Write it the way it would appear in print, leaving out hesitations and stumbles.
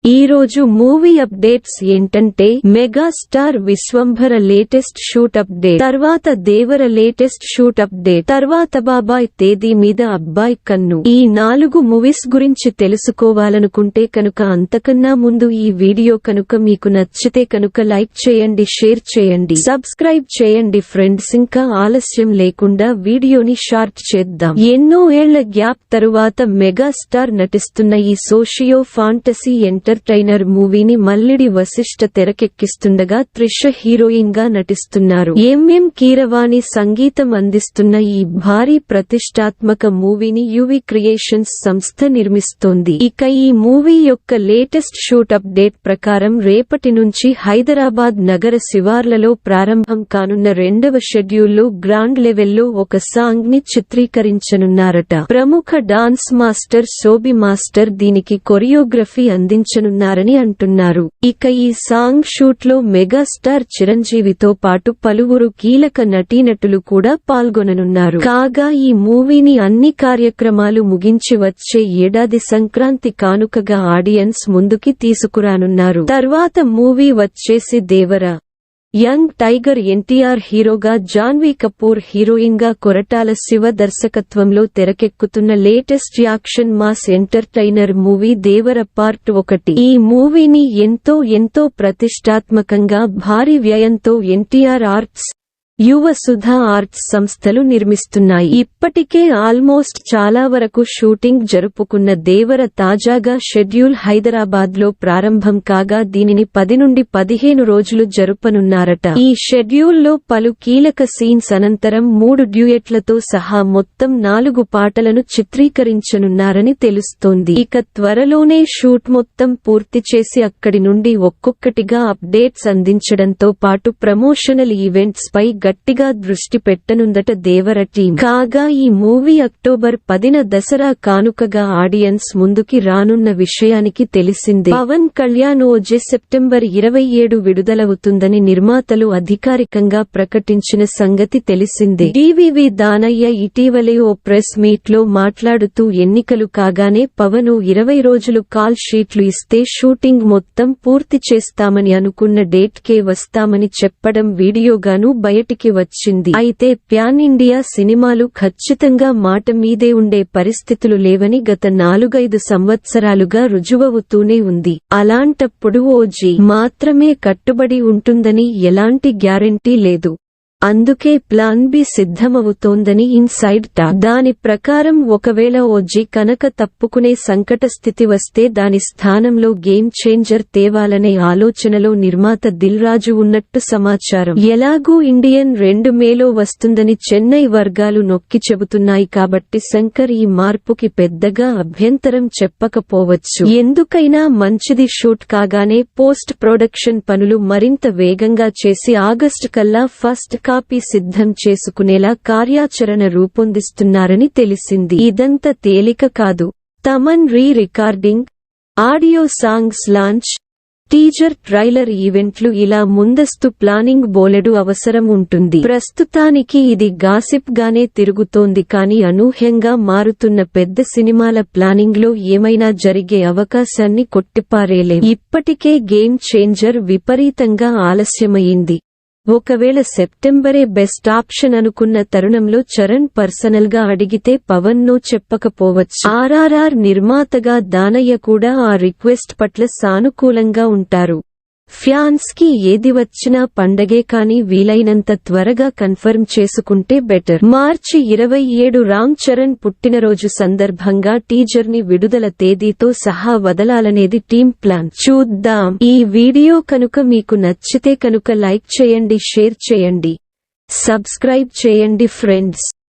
ఈ రోజు movie updates ఏంటంటే megastar Vishwambhara latest shoot update, తర్వాత దేవర లేటెస్ట్ షూట్ అప్డేట్, తర్వాత బాబాయ్ తేదీ మీద అబ్బాయి కన్ను. ఈ 4 మూవీస్ గురించి తెలుసుకోవాలనుకుంటే కనుక అంతకన్నా ముందు ఈ వీడియో కనుక మీకు నచ్చితే కనుక లైక్ చేయండి, షేర్ చేయండి, సబ్స్క్రైబ్ చేయండి ఫ్రెండ్స్. ఇంకా ఆలస్యం లేకుండా వీడియోని షార్ట్ చేద్దాం. ఎన్నో ఏళ్ల గ్యాప్ తరువాత మెగాస్టార్ నటిస్తున్న ఈ సోషియో ఫాంటసీ ఎంటర్టైనర్ మూవీని మల్లిడి వశిష్ఠ తెరకెక్కిస్తుండగా త్రిష హీరోయిన్ గా నటిస్తున్నారు. ఎంఎం కీరవాణి సంగీతం అందిస్తున్న ఈ భారీ ప్రతిష్టాత్మక మూవీని యువి క్రియేషన్స్ సంస్థ నిర్మిస్తోంది. ఇక ఈ మూవీ యొక్క లేటెస్ట్ షూట్ అప్డేట్ ప్రకారం రేపటి నుంచి హైదరాబాద్ నగర శివార్లలో ప్రారంభం కానున్న 2వ షెడ్యూల్లో గ్రాండ్ లెవెల్లో ఒక సాంగ్ ని చిత్రీకరించనున్నారట. ప్రముఖ డాన్స్ మాస్టర్ శోభి మాస్టర్ దీనికి కొరియోగ్రఫీ అందించనున్నారని అంటున్నారు. ఇక ఈ సాంగ్ షూట్ లో మెగాస్టార్ చిరంజీవితో పాటు పలువురు కీలక నటీనటులు కూడా పాల్గొననున్నారు. కాగా ఈ మూవీని అన్ని కార్యక్రమాలు ముగించి వచ్చే ఏడాది సంక్రాంతి కానుకగా ఆడియన్స్ ముందుకి తీసుకురానున్నారు. తర్వాత మూవీ వచ్చేసి దేవర. యంగ్ టైగర్ ఎన్టీఆర్ హీరోగా, జాన్వీ కపూర్ హీరోయిన్ గా కొరటాల శివ దర్శకత్వంలో తెరకెక్కుతున్న latest action mass entertainer movie Devara part 1. ఈ మూవీని ఎంతో ప్రతిష్టాత్మకంగా భారీ వ్యయంతో ఎన్టీఆర్ ఆర్ట్స్, యువ సుధా ఆర్ట్స్ సంస్థలు నిర్మిస్తున్నాయి. ఇప్పటికే ఆల్మోస్ట్ చాలా వరకు షూటింగ్ జరుపుకున్న దేవర తాజాగా షెడ్యూల్ హైదరాబాద్ లో ప్రారంభం కాగా దీనిని 10 నుండి 15 రోజులు జరుపనున్నారట. ఈ షెడ్యూల్లో పలు కీలక సీన్స్ అనంతరం 3 డ్యూయెట్లతో సహా మొత్తం 4 పాటలను చిత్రీకరించనున్నారని తెలుస్తోంది. ఇక త్వరలోనే షూట్ మొత్తం పూర్తి చేసి అక్కడి నుండి ఒక్కొక్కటిగా అప్డేట్స్ అందించడంతో పాటు ప్రమోషనల్ ఈవెంట్స్ పై గట్టిగా దృష్టి పెట్టనుందట దేవర టీం. కాగా ఈ మూవీ అక్టోబర్ 10న దసరా కానుకగా ఆడియన్స్ ముందుకి రానున్న విషయానికి తెలిసిందే. పవన్ కళ్యాణ్ ఓజే సెప్టెంబర్ 27 విడుదలవుతుందని నిర్మాతలు అధికారికంగా ప్రకటించిన సంగతి తెలిసిందే. డివివి దానయ్య ఇటీవలే ఓ ప్రెస్ మీట్ లో మాట్లాడుతూ ఎన్నికలు కాగానే పవన్ 20 రోజులు కాల్ షీట్లు ఇస్తే షూటింగ్ మొత్తం పూర్తి చేస్తామని అనుకున్న డేట్ కే వస్తామని చెప్పడం వీడియోగాను బయటికి వచ్చింది. అయితే ప్యాన్ ఇండియా సినిమాలు ఖచ్చితంగా మాట మీదే ఉండే పరిస్థితులు లేవని గత 4-5 సంవత్సరాలుగా రుజువవుతూనే ఉంది. అలాంటప్పుడు ఓజీ మాత్రమే కట్టుబడి ఉంటుందని ఎలాంటి గ్యారెంటీ లేదు. అందుకే ప్లాన్ బి సిద్ధమవుతోందని ఇన్సైడ్ టాక్. దాని ప్రకారం ఒకవేళ ఓజీ కనుక తప్పుకునే సంకట స్థితి వస్తే దాని స్థానంలో గేమ్ చేంజర్ తేవాలనే ఆలోచనలో నిర్మాత దిల్ రాజు ఉన్నట్టు సమాచారం. ఎలాగూ ఇండియన్ 2 మేలో వస్తుందని చెన్నై వర్గాలు నొక్కి చెబుతున్నాయి కాబట్టి శంకర్ ఈ మార్పుకి పెద్దగా అభ్యంతరం చెప్పకపోవచ్చు. ఎందుకైనా మంచిది. షూట్ కాగానే పోస్ట్ ప్రొడక్షన్ పనులు మరింత వేగంగా చేసి ఆగస్టు కల్లా ఫస్ట్ కాపీ సిద్ధం చేసుకునేలా కార్యాచరణ రూపొందిస్తున్నారని తెలిసింది. ఇదంతా తేలిక కాదు. Thaman rerecording, audio songs launch, teaser, trailer ఈవెంట్లు ఇలా ముందస్తు ప్లానింగ్ బోలెడు అవసరం ఉంటుంది. ప్రస్తుతానికి ఇది గాసిప్ గానే తిరుగుతోంది కానీ అనూహ్యంగా మారుతున్న పెద్ద సినిమాల ప్లానింగ్ లో ఏమైనా జరిగే అవకాశాన్ని కొట్టిపారేలేం. ఇప్పటికే గేమ్ చేంజర్ విపరీతంగా ఆలస్యమయింది. ఒకవేళ సెప్టెంబరే బెస్ట్ ఆప్షన్ అనుకున్న తరుణంలో చరణ్ పర్సనల్ గా అడిగితే పవన్ నో చెప్పకపోవచ్చు. ఆర్ఆర్ఆర్ నిర్మాతగా దానయ్య కూడా ఆ రిక్వెస్ట్ పట్ల సానుకూలంగా ఉంటారు. ఫ్యాన్స్ కి ఏది వచ్చినా పండగే కానీ వీలైనంత త్వరగా కన్ఫర్మ్ చేసుకుంటే బెటర్. మార్చి 27 రామ్ చరణ్ పుట్టినరోజు సందర్భంగా టీజర్ ని విడుదల తేదీతో సహా వదలాలనేది టీం ప్లాన్. చూద్దాం. ఈ వీడియో కనుక మీకు నచ్చితే కనుక లైక్ చేయండి, షేర్ చేయండి, సబ్స్క్రైబ్ చేయండి ఫ్రెండ్స్.